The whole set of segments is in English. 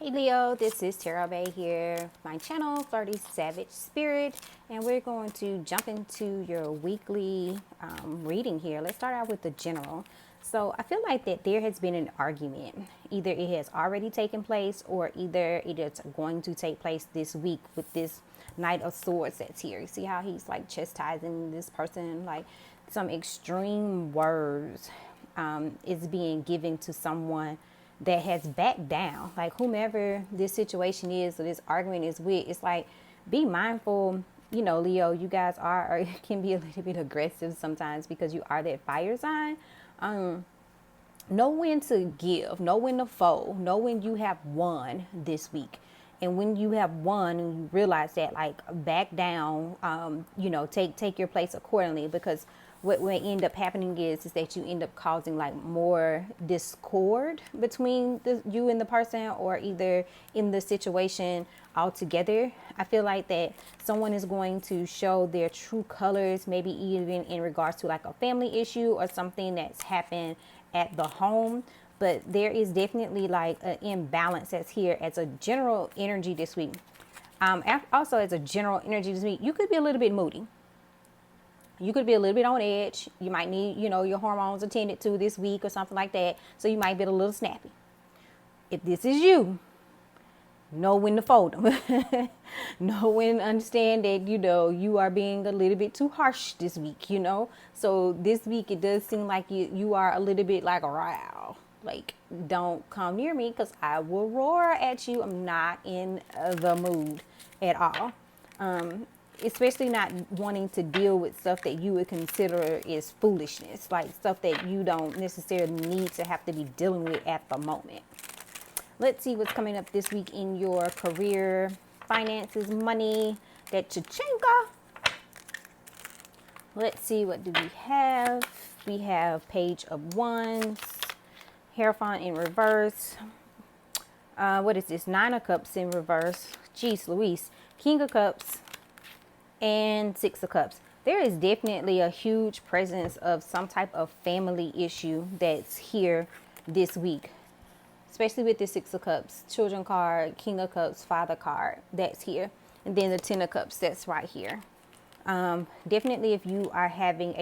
Hey Leo, this is TarotBae here, my channel, Flirty Savage Spirit, and we're going to jump into your weekly reading here. Let's start out with the general. So I feel like that there has been an argument. Either it has already taken place or either it is going to take place this week with this Knight of Swords that's here. You see how he's like chastising this person, like some extreme words is being given to someone that has backed down. Like whomever this situation is or this argument is with, it's like, be mindful, you know, Leo, you guys are or can be a little bit aggressive sometimes because you are that fire sign. Know when to give, know when to fold, know when you have won this week. And when you have won and you realize that, like, back down, you know, take your place accordingly, because what will end up happening is that you end up causing like more discord between you and the person, or either in the situation altogether. I feel like that someone is going to show their true colors, maybe even in regards to like a family issue or something that's happened at the home. But there is definitely like an imbalance that's here as a general energy this week. Also as a general energy this week, you could be a little bit moody. You could be a little bit on edge. You might need, you know, your hormones attended to this week or something like that. So you might be a little snappy. If this is you, know when to fold them. Know when to understand that, you know, you are being a little bit too harsh this week, you know. So this week it does seem like you are a little bit like a row. Like, don't come near me because I will roar at you. I'm not in the mood at all. Especially not wanting to deal with stuff that you would consider is foolishness, like stuff that you don't necessarily need to have to be dealing with at the moment. Let's see what's coming up this week in your career, finances, money, that cha-chinga. Let's see, what do we have? We have Page of Wands, Hierophant in reverse. What is this? Nine of Cups in reverse. Jeez Louise. King of Cups and Six of Cups. There is definitely a huge presence of some type of family issue that's here this week, especially with the Six of Cups, Children card, King of Cups, Father card that's here, and then the Ten of Cups that's right here. Definitely if you are having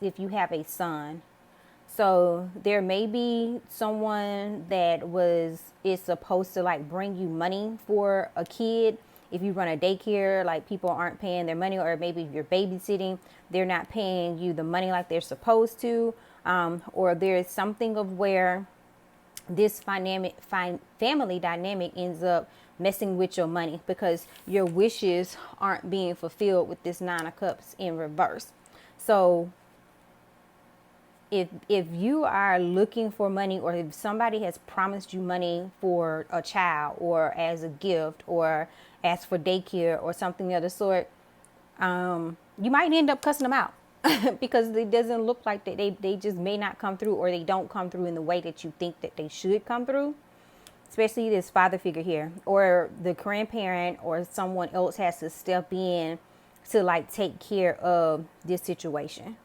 if you have a son, so there may be someone that is supposed to like bring you money for a kid. If you run a daycare, like people aren't paying their money, or maybe if you're babysitting, they're not paying you the money like they're supposed to, or there is something of where this family dynamic ends up messing with your money because your wishes aren't being fulfilled with this Nine of Cups in reverse. So if you are looking for money, or if somebody has promised you money for a child or as a gift or as for daycare or something of the sort, you might end up cussing them out because it doesn't look like that they just may not come through, or they don't come through in the way that you think that they should come through. Especially this father figure here, or the grandparent or someone else has to step in to like take care of this situation.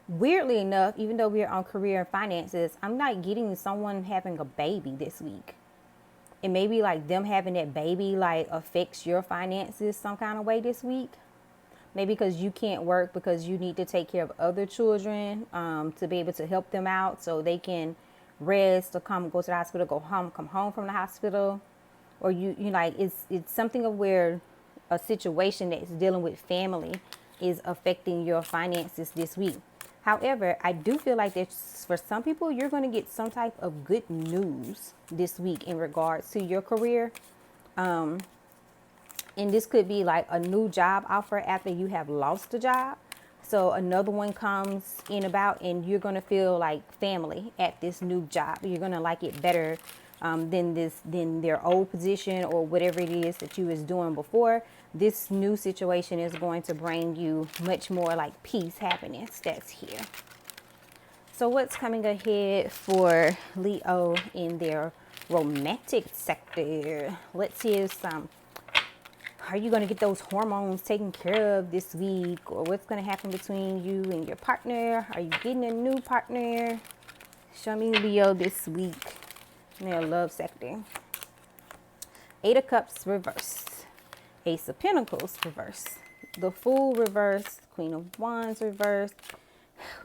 Weirdly enough, even though we're on career and finances, I'm not getting someone having a baby this week. It may be like them having that baby like affects your finances some kind of way this week. Maybe because you can't work because you need to take care of other children to be able to help them out so they can rest or go to the hospital, come home from the hospital. Or you like it's something of where a situation that's dealing with family is affecting your finances this week. However, I do feel like there's, for some people, you're going to get some type of good news this week in regards to your career. And this could be like a new job offer after you have lost a job. So another one comes in about, and you're going to feel like family at this new job. You're going to like it better than their old position or whatever it is that you was doing before. This new situation is going to bring you much more like peace, happiness that's here. So what's coming ahead for Leo in their romantic sector? Let's hear some. Are you going to get those hormones taken care of this week? Or what's going to happen between you and your partner? Are you getting a new partner? Show me Leo this week. Their love sector. Eight of Cups reversed. Ace of Pentacles reversed. The Fool reversed. Queen of Wands reversed.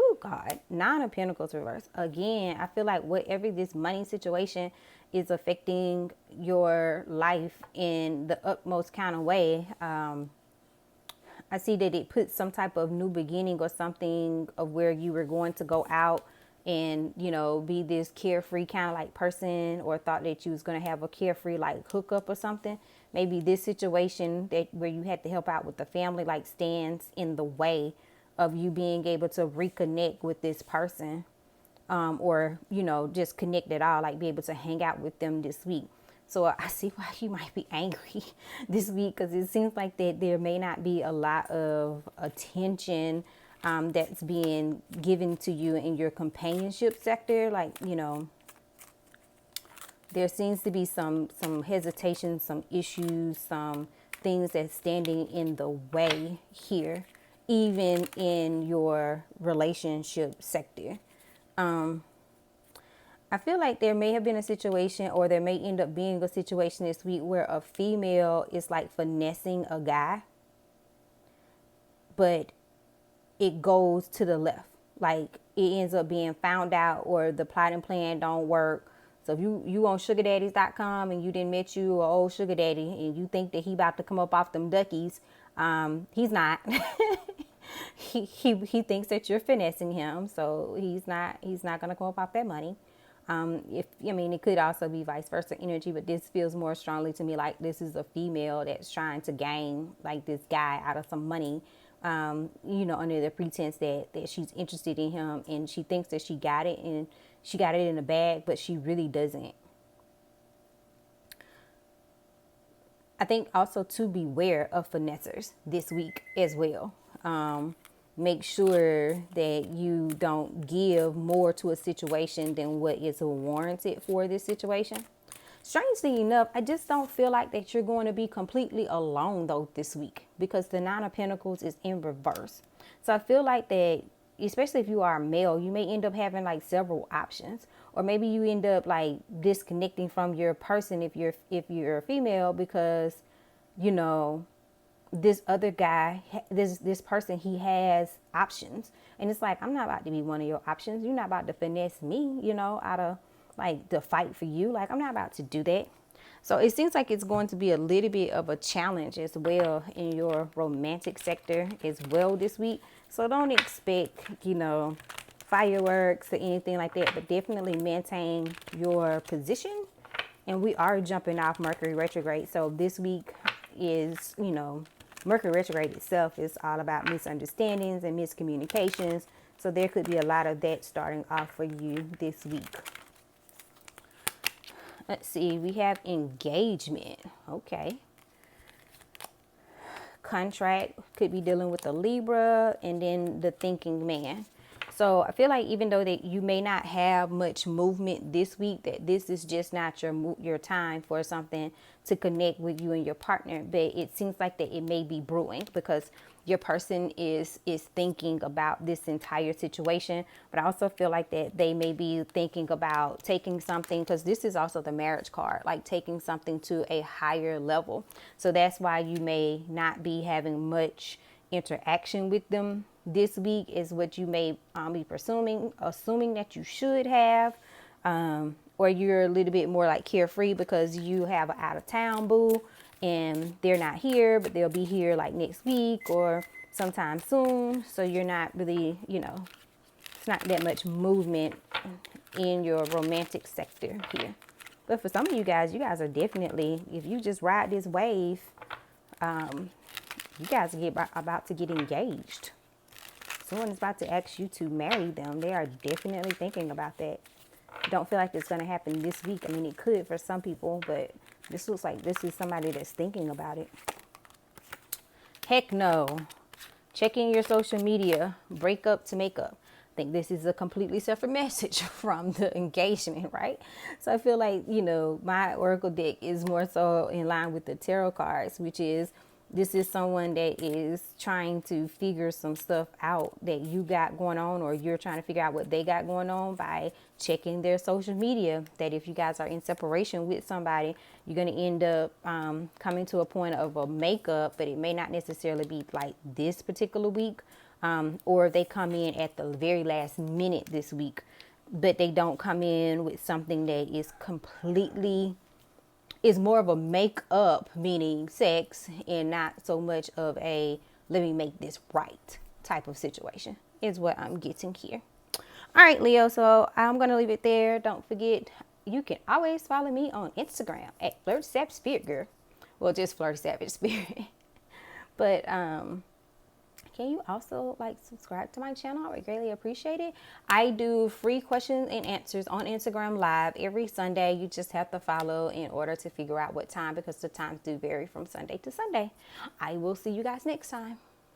Oh God, Nine of Pentacles reversed. Again, I feel like whatever this money situation is affecting your life in the utmost kind of way. I see that it puts some type of new beginning or something of where you were going to go out and, you know, be this carefree kind of like person, or thought that you was going to have a carefree like hookup or something. Maybe this situation that where you had to help out with the family like stands in the way of you being able to reconnect with this person, or, you know, just connect at all, like be able to hang out with them this week. So I see why you might be angry this week, because it seems like that there may not be a lot of attention that's being given to you in your companionship sector. Like, you know, there seems to be some hesitation, some issues, some things that's standing in the way here, even in your relationship sector. I feel like there may have been a situation, or there may end up being a situation this week where a female is like finessing a guy, but it goes to the left. Like it ends up being found out, or the plot and plan don't work. So if you on sugardaddies.com and you didn't met you an old sugar daddy and you think that he about to come up off them duckies, he's not. he thinks that you're finessing him, so he's not gonna come up off that money. It could also be vice versa energy, but this feels more strongly to me like this is a female that's trying to gain like this guy out of some money, under the pretense that she's interested in him, and she thinks that she got it, and she got it in a bag, but she really doesn't. I think also to beware of finessers this week as well. Make sure that you don't give more to a situation than what is warranted for this situation. Strangely enough, I just don't feel like that you're going to be completely alone though this week, because the Nine of Pentacles is in reverse. So I feel like that, especially if you are a male, you may end up having like several options, or maybe you end up like disconnecting from your person if you're a female, because, you know, this other guy, this person, he has options, and it's like, I'm not about to be one of your options. You're not about to finesse me, you know, out of like the fight for you. Like, I'm not about to do that. So it seems like it's going to be a little bit of a challenge as well in your romantic sector as well this week. So don't expect, you know, fireworks or anything like that, but definitely maintain your position. And we are jumping off Mercury retrograde. So this week is, you know, Mercury retrograde itself is all about misunderstandings and miscommunications. So there could be a lot of that starting off for you this week. Let's see, we have engagement. Okay. Contract could be dealing with the Libra, and then the thinking man. So I feel like even though that you may not have much movement this week, that this is just not your time for something to connect with you and your partner. But it seems like that it may be brewing, because your person is thinking about this entire situation. But I also feel like that they may be thinking about taking something, because this is also the marriage card, like taking something to a higher level. So that's why you may not be having much interaction with them this week, is what you may be assuming that you should have, or you're a little bit more like carefree because you have an out of town boo and they're not here, but they'll be here like next week or sometime soon. So you're not really, you know, it's not that much movement in your romantic sector here. But for some of you guys are definitely, if you just ride this wave, you guys are about to get engaged. Someone is about to ask you to marry them. They are definitely thinking about that. Don't feel like it's going to happen this week. I mean, it could for some people, but this looks like this is somebody that's thinking about it. Heck no. Checking your social media. Break up to make up. I think this is a completely separate message from the engagement, right? So I feel like, you know, my oracle deck is more so in line with the tarot cards, which is This is someone that is trying to figure some stuff out that you got going on, or you're trying to figure out what they got going on by checking their social media. That if you guys are in separation with somebody, you're going to end up coming to a point of a makeup, but it may not necessarily be like this particular week, or they come in at the very last minute this week, but they don't come in with something that is completely, is more of a make up, meaning sex, and not so much of a let me make this right type of situation is what I'm getting here. All right, Leo, so I'm going to leave it there. Don't forget, you can always follow me on Instagram at FlirtySavageSpirit, girl. Well, just FlirtySavageSpirit. But can you also like subscribe to my channel? I would greatly appreciate it. I do free questions and answers on Instagram Live every Sunday. You just have to follow in order to figure out what time, because the times do vary from Sunday to Sunday. I will see you guys next time.